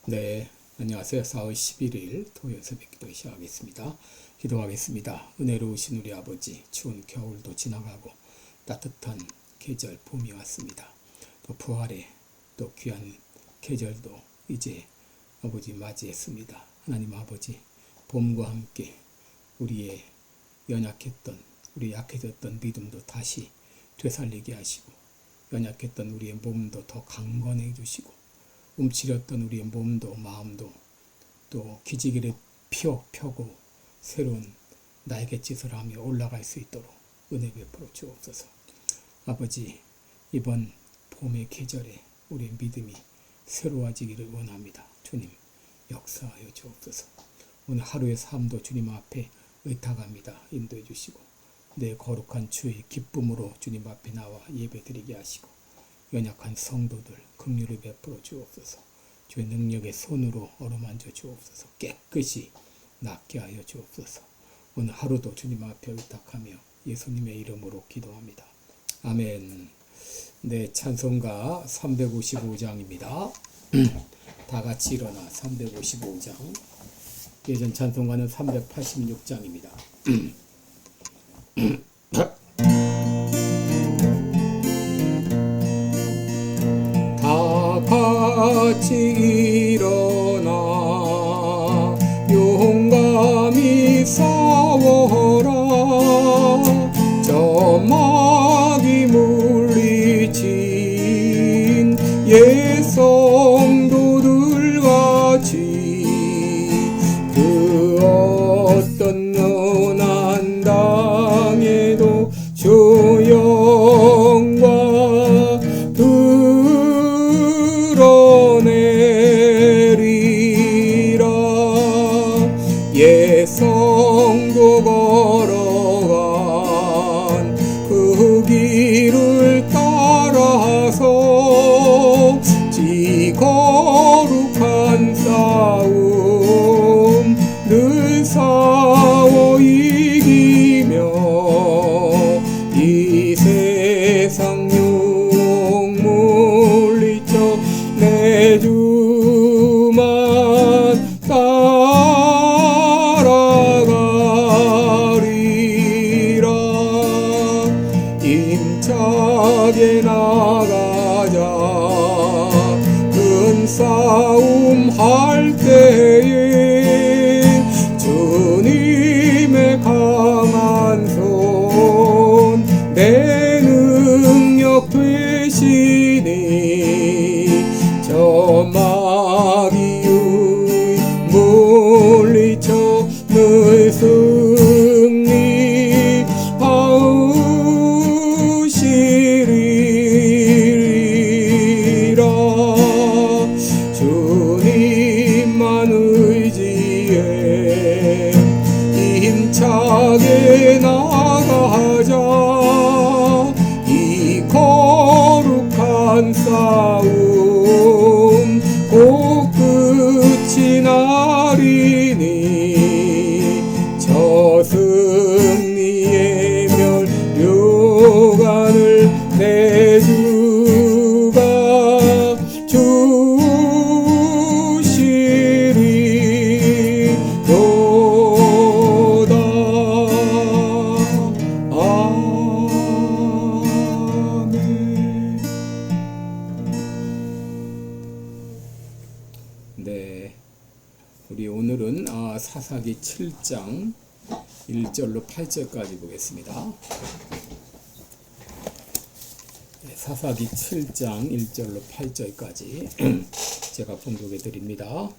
네, 안녕하세요. 4월 11일 토요일 새벽 기도 시작하겠습니다. 기도하겠습니다. 은혜로우신 우리 아버지, 추운 겨울도 지나가고 따뜻한 계절 봄이 왔습니다. 또 부활의 또 귀한 계절도 이제 아버지 맞이했습니다. 하나님 아버지, 봄과 함께 우리의 우리 약해졌던 믿음도 다시 되살리게 하시고 연약했던 우리의 몸도 더 강건해 주시고 움츠렸던 우리의 몸도 마음도 또 기지개를 펴고 새로운 날갯짓을 하며 올라갈 수 있도록 은혜 베풀어 주옵소서. 아버지, 이번 봄의 계절에 우리의 믿음이 새로워지기를 원합니다. 주님, 역사하여 주옵소서. 오늘 하루의 삶도 주님 앞에 의탁합니다. 인도해 주시고 내 거룩한 주의 기쁨으로 주님 앞에 나와 예배드리게 하시고 연약한 성도들 긍휼을 베풀어 주옵소서. 주의 능력의 손으로 어루만져 주옵소서. 깨끗이 낫게 하여 주옵소서. 오늘 하루도 주님 앞에 의탁하며 예수님의 이름으로 기도합니다. 아멘. 네, 찬송가 355장입니다. 다 같이 일어나 355장. 예전 찬송가는 386장입니다. 같이 일어나 용감히 싸워라. 저 마귀 물리친 옛 성도들 같이 그 어떤 연한 당에도 주 영광 드러내리라. 옛 성도 걸어간 그 길을 따라서 거룩한 싸움 늘 싸워 이기며 이 세상 용 물리쳐 내 주만 따라가리라. 힘차게 나가자. 큰 싸움 할 때에 주님의 강한 손 내 능력 되시니 저 마귀의 물리쳐 늘 승리하시리라. 주님만 의지해 힘차게 나가자. 이 거룩한 싸움 곧 끝이 나리니 저 승리의 면류관을 내 주가 주시리로다. 아멘. 네, 우리 오늘은 사사기 7장 1절로 8절까지 보겠습니다. 사사기 7장 1절로 8절까지 제가 봉독해 드립니다.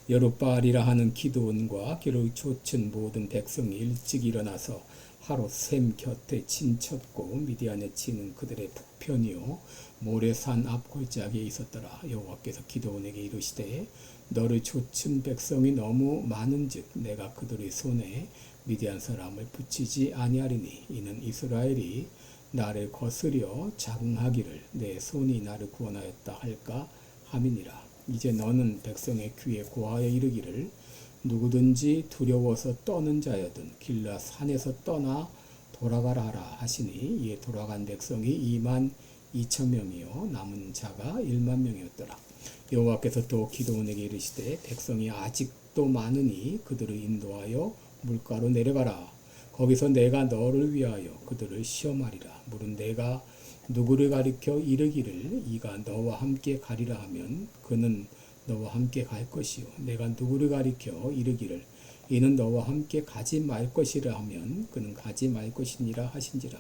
여룻바알이라 하는 기드온과 그를 쫓은 모든 백성이 일찍 일어나서 하루 셈 곁에 진쳤고 미디안에 치는 그들의 북편이요 모레산 앞 골짜기에 있었더라. 여호와께서 기드온에게 이르시되 너를 쫓은 백성이 너무 많은즉 내가 그들의 손에 미디안 사람을 붙이지 아니하리니 이는 이스라엘이 나를 거스려 자긍하기를 내 손이 나를 구원하였다 할까 함이니라. 이제 너는 백성의 귀에 고하여 이르기를 누구든지 두려워서 떠는 자여든 길라 산에서 떠나 돌아가라 하라 하시니 이에 돌아간 백성이 2만 2,000명이요 남은 자가 1만 명이었더라. 여호와께서 또 기드온에게 이르시되 백성이 아직도 많으니 그들을 인도하여 물가로 내려가라. 거기서 내가 너를 위하여 그들을 시험하리라. 물은 내가 누구를 가리켜 이르기를 이가 너와 함께 가리라 하면 그는 너와 함께 갈 것이요 내가 누구를 가리켜 이르기를 이는 너와 함께 가지 말 것이라 하면 그는 가지 말 것이니라 하신지라.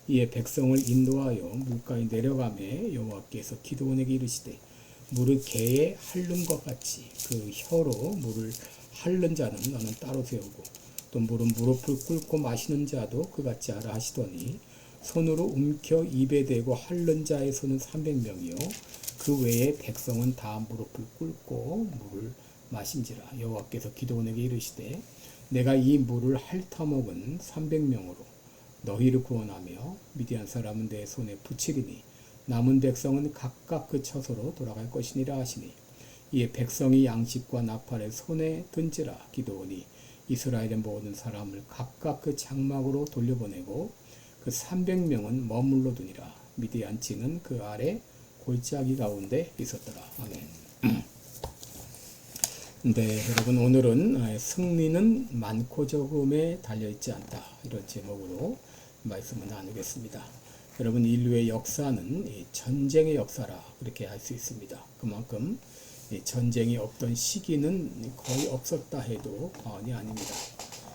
이에 백성을 인도하여 물가에 내려가매 여호와께서 기드온에게 이르시되 물을 개에 핥는 것 같이 그 혀로 물을 핥는 자는 너는 따로 세우고 또 물은 무릎을 꿇고 마시는 자도 그같이 하라 하시더니 손으로 움켜 입에 대고 핥는 자의 손은 300명이요 그 외에 백성은 다 무릎을 꿇고 물을 마신지라. 여호와께서 기드온에게 이르시되 내가 이 물을 핥아먹은 300명으로 너희를 구원하며 미디안 사람은 내 손에 붙이리니 남은 백성은 각각 그 처소로 돌아갈 것이니라 하시니 이에 백성이 양식과 나팔을 손에 든지라. 기드온이 이스라엘의 모든 사람을 각각 그 장막으로 돌려보내고 그 300명은 머물러 두니라. 미디안 진은 그 아래 골짜기 가운데 있었더라. 아멘. 네, 여러분 오늘은 승리는 많고 적음에 달려있지 않다 이런 제목으로 말씀을 나누겠습니다. 여러분 인류의 역사는 전쟁의 역사라 그렇게 할 수 있습니다. 그만큼 전쟁이 없던 시기는 거의 없었다 해도 과언이 아닙니다.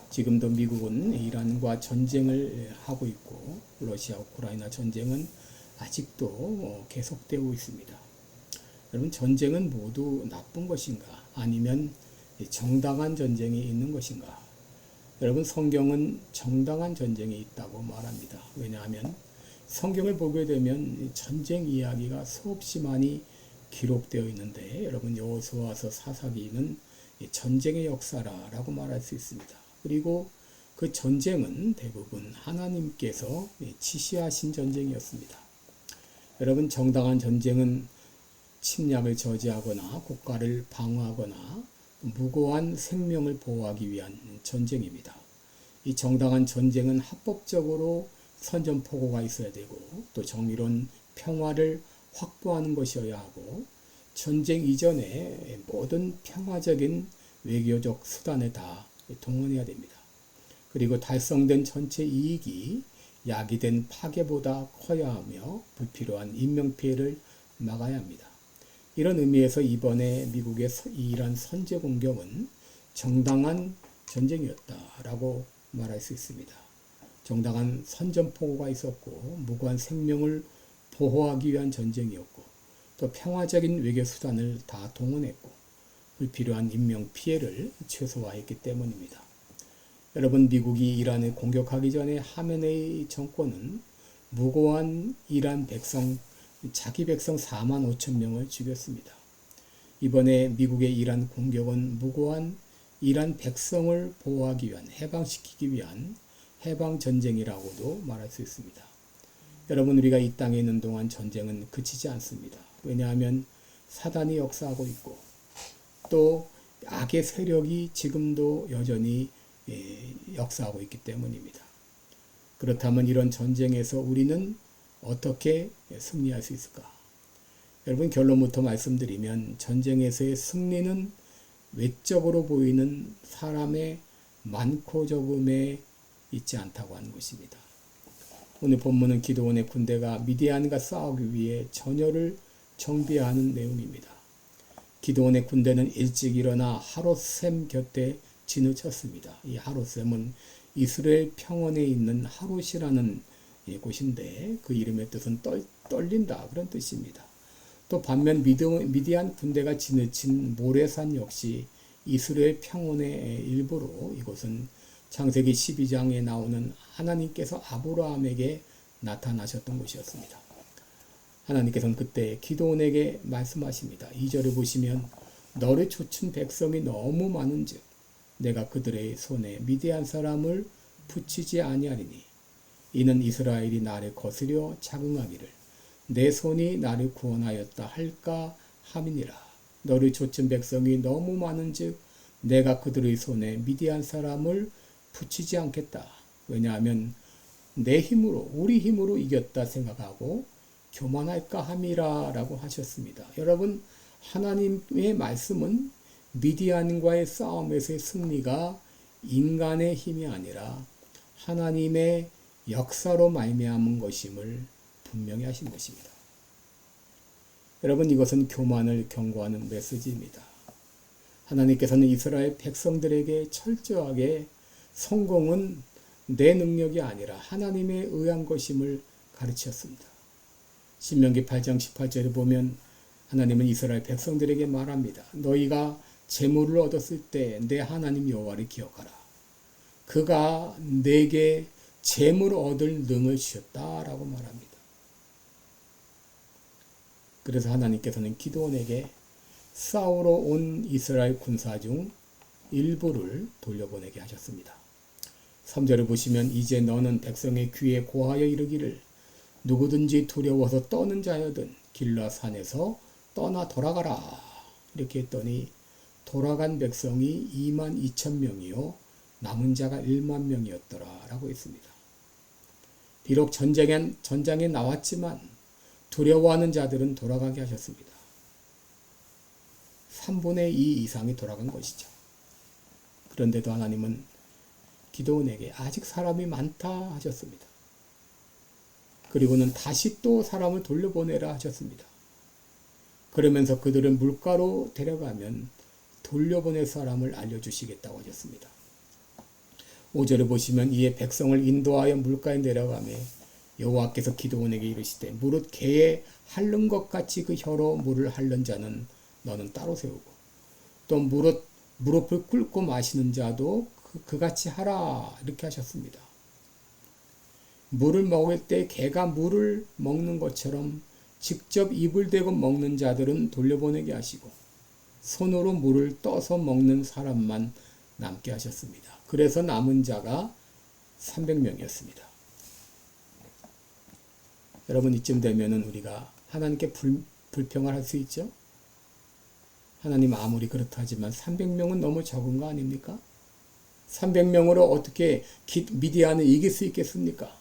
지금도 미국은 이란과 전쟁을 하고 있고 러시아 우크라이나 전쟁은 아직도 계속되고 있습니다. 여러분 전쟁은 모두 나쁜 것인가 아니면 정당한 전쟁이 있는 것인가? 여러분 성경은 정당한 전쟁이 있다고 말합니다. 왜냐하면 성경을 보게 되면 전쟁 이야기가 수없이 많이 기록되어 있는데 여러분 여호수아서 사사기는 전쟁의 역사라고 말할 수 있습니다. 그리고 그 전쟁은 대부분 하나님께서 지시하신 전쟁이었습니다. 여러분 정당한 전쟁은 침략을 저지하거나 국가를 방어하거나 무고한 생명을 보호하기 위한 전쟁입니다. 이 정당한 전쟁은 합법적으로 선전포고가 있어야 되고 또 정의로운 평화를 확보하는 것이어야 하고 전쟁 이전에 모든 평화적인 외교적 수단을 다 동원해야 됩니다. 그리고 달성된 전체 이익이 야기된 파괴보다 커야 하며 불필요한 인명피해를 막아야 합니다. 이런 의미에서 이번에 미국의 이란 선제 공격은 정당한 전쟁이었다라고 말할 수 있습니다. 정당한 선전포고가 있었고 무고한 생명을 보호하기 위한 전쟁이었고 또 평화적인 외교 수단을 다 동원했고 불필요한 인명 피해를 최소화했기 때문입니다. 여러분 미국이 이란을 공격하기 전에 하메네이 정권은 무고한 이란 백성 자기 백성 4만 5천 명을 죽였습니다. 이번에 미국의 이란 공격은 무고한 이란 백성을 보호하기 위한 해방시키기 위한 해방전쟁이라고도 말할 수 있습니다. 여러분 우리가 이 땅에 있는 동안 전쟁은 그치지 않습니다. 왜냐하면 사단이 역사하고 있고 또 악의 세력이 지금도 여전히 역사하고 있기 때문입니다. 그렇다면 이런 전쟁에서 우리는 어떻게 승리할 수 있을까? 여러분 결론부터 말씀드리면 전쟁에서의 승리는 외적으로 보이는 사람의 많고 적음에 있지 않다고 하는 것입니다. 오늘 본문은 기드온의 군대가 미디안과 싸우기 위해 전열을 정비하는 내용입니다. 기드온의 군대는 일찍 일어나 하롯셈 곁에 진을 쳤습니다. 이 하롯셈은 이스라엘 평원에 있는 하롯이라는 곳인데 그 이름의 뜻은 떨린다 그런 뜻입니다. 또 반면 미디안 군대가 진을 친 모레산 역시 이스라엘 평원의 일부로 이곳은 창세기 12장에 나오는 하나님께서 아브라함에게 나타나셨던 곳이었습니다. 하나님께서는 그때 기드온에게 말씀하십니다. 2절을 보시면 너를 쫓은 백성이 너무 많은즉 내가 그들의 손에 미디안 사람을 붙이지 아니하리니 이는 이스라엘이 나를 거스려 자긍하기를 내 손이 나를 구원하였다 할까 함이니라. 너를 쫓은 백성이 너무 많은즉 내가 그들의 손에 미디안 사람을 붙이지 않겠다. 왜냐하면 내 힘으로 우리 힘으로 이겼다 생각하고 교만할까 함이라라고 하셨습니다. 여러분, 하나님의 말씀은 미디안과의 싸움에서의 승리가 인간의 힘이 아니라 하나님의 역사로 말미암은 것임을 분명히 하신 것입니다. 여러분, 이것은 교만을 경고하는 메시지입니다. 하나님께서는 이스라엘 백성들에게 철저하게 성공은 내 능력이 아니라 하나님에 의한 것임을 가르쳤습니다. 신명기 8장 18절에 보면 하나님은 이스라엘 백성들에게 말합니다. 너희가 재물을 얻었을 때 내 하나님 여호와를 기억하라. 그가 내게 재물을 얻을 능을 주셨다라고 말합니다. 그래서 하나님께서는 기드온에게 싸우러 온 이스라엘 군사 중 일부를 돌려보내게 하셨습니다. 3절을 보시면 이제 너는 백성의 귀에 고하여 이르기를 누구든지 두려워서 떠는 자여든 길라 산에서 떠나 돌아가라. 이렇게 했더니 돌아간 백성이 22,000명이요 남은 자가 10,000명이었더라 라고 했습니다. 비록 전장에 나왔지만 두려워하는 자들은 돌아가게 하셨습니다. 3분의 2 이상이 돌아간 것이죠. 그런데도 하나님은 기드온에게 아직 사람이 많다 하셨습니다. 그리고는 다시 또 사람을 돌려보내라 하셨습니다. 그러면서 그들을 물가로 데려가면 돌려보낼 사람을 알려주시겠다고 하셨습니다. 5절을 보시면 이에 백성을 인도하여 물가에 내려가매 여호와께서 기드온에게 이르시되 무릇 개의 핥는 것 같이 그 혀로 물을 핥는 자는 너는 따로 세우고 또 무릎을 꿇고 마시는 자도 그같이 하라 이렇게 하셨습니다. 물을 먹을 때 개가 물을 먹는 것처럼 직접 입을 대고 먹는 자들은 돌려보내게 하시고 손으로 물을 떠서 먹는 사람만 남게 하셨습니다. 그래서 남은 자가 300명이었습니다. 여러분, 이쯤 되면은 우리가 하나님께 불평을 할 수 있죠? 하나님 아무리 그렇다 하지만 300명은 너무 적은 거 아닙니까? 300명으로 어떻게 미디안을 이길 수 있겠습니까?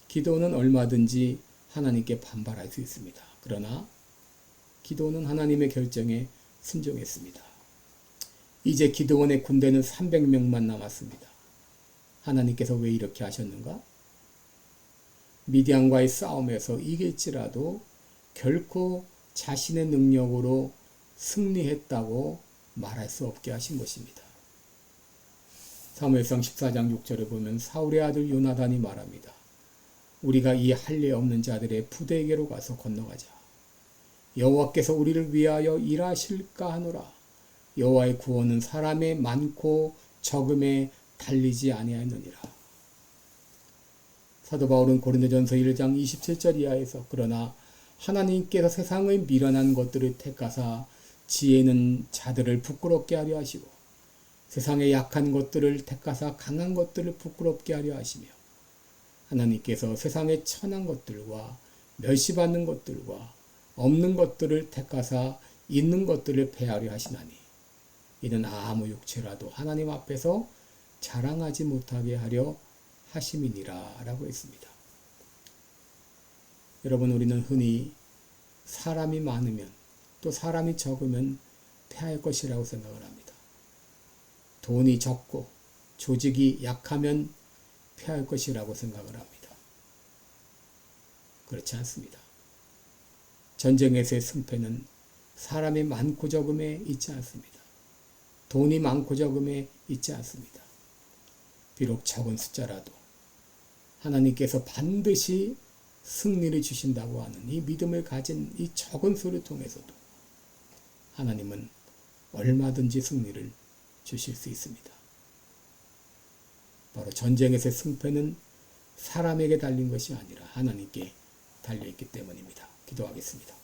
기도는 얼마든지 하나님께 반발할 수 있습니다. 그러나 기도는 하나님의 결정에 순종했습니다. 이제 기드온의 군대는 300명만 남았습니다. 하나님께서 왜 이렇게 하셨는가? 미디안과의 싸움에서 이길지라도 결코 자신의 능력으로 승리했다고 말할 수 없게 하신 것입니다. 사무엘상 14장 6절에 보면 사울의 아들 요나단이 말합니다. 우리가 이 할례 없는 자들의 부대에게로 가서 건너가자. 여호와께서 우리를 위하여 일하실까 하노라. 여호와의 구원은 사람의 많고 적음에 달리지 아니하느니라. 사도 바울은 고린도전서 1장 27절 이하에서 그러나 하나님께서 세상의 미련한 것들을 택하사 지혜는 자들을 부끄럽게 하려 하시고 세상의 약한 것들을 택하사 강한 것들을 부끄럽게 하려 하시며 하나님께서 세상의 천한 것들과 멸시받는 것들과 없는 것들을 택하사 있는 것들을 패하려 하시나니 이는 아무 육체라도 하나님 앞에서 자랑하지 못하게 하려 하심이니라 라고 했습니다. 여러분, 우리는 흔히 사람이 많으면 또 사람이 적으면 패할 것이라고 생각을 합니다. 돈이 적고 조직이 약하면 패할 것이라고 생각을 합니다. 그렇지 않습니다. 전쟁에서의 승패는 사람이 많고 적음에 있지 않습니다. 돈이 많고 적음에 있지 않습니다. 비록 적은 숫자라도 하나님께서 반드시 승리를 주신다고 하는 이 믿음을 가진 이 적은 수를 통해서도 하나님은 얼마든지 승리를 주실 수 있습니다. 바로 전쟁에서의 승패는 사람에게 달린 것이 아니라 하나님께 달려있기 때문입니다. 기도하겠습니다.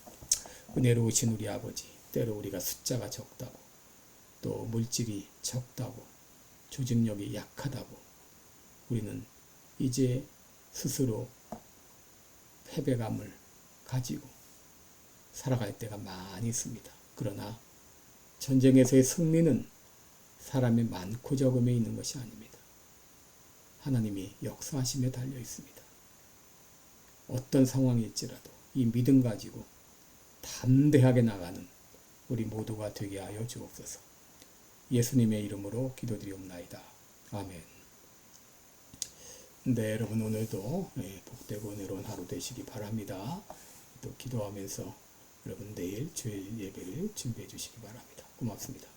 은혜로우신 우리 아버지, 때로 우리가 숫자가 적다고 또 물질이 적다고 조직력이 약하다고 우리는 이제 스스로 패배감을 가지고 살아갈 때가 많이 있습니다. 그러나 전쟁에서의 승리는 사람의 많고 적음에 있는 것이 아닙니다. 하나님이 역사하심에 달려 있습니다. 어떤 상황일지라도 이 믿음 가지고 담대하게 나가는 우리 모두가 되게 하여 주옵소서. 예수님의 이름으로 기도드리옵나이다. 아멘. 네, 여러분 오늘도 복되고 은혜로운 하루 되시기 바랍니다. 또 기도하면서 여러분 내일 주일 예배를 준비해 주시기 바랍니다. 고맙습니다.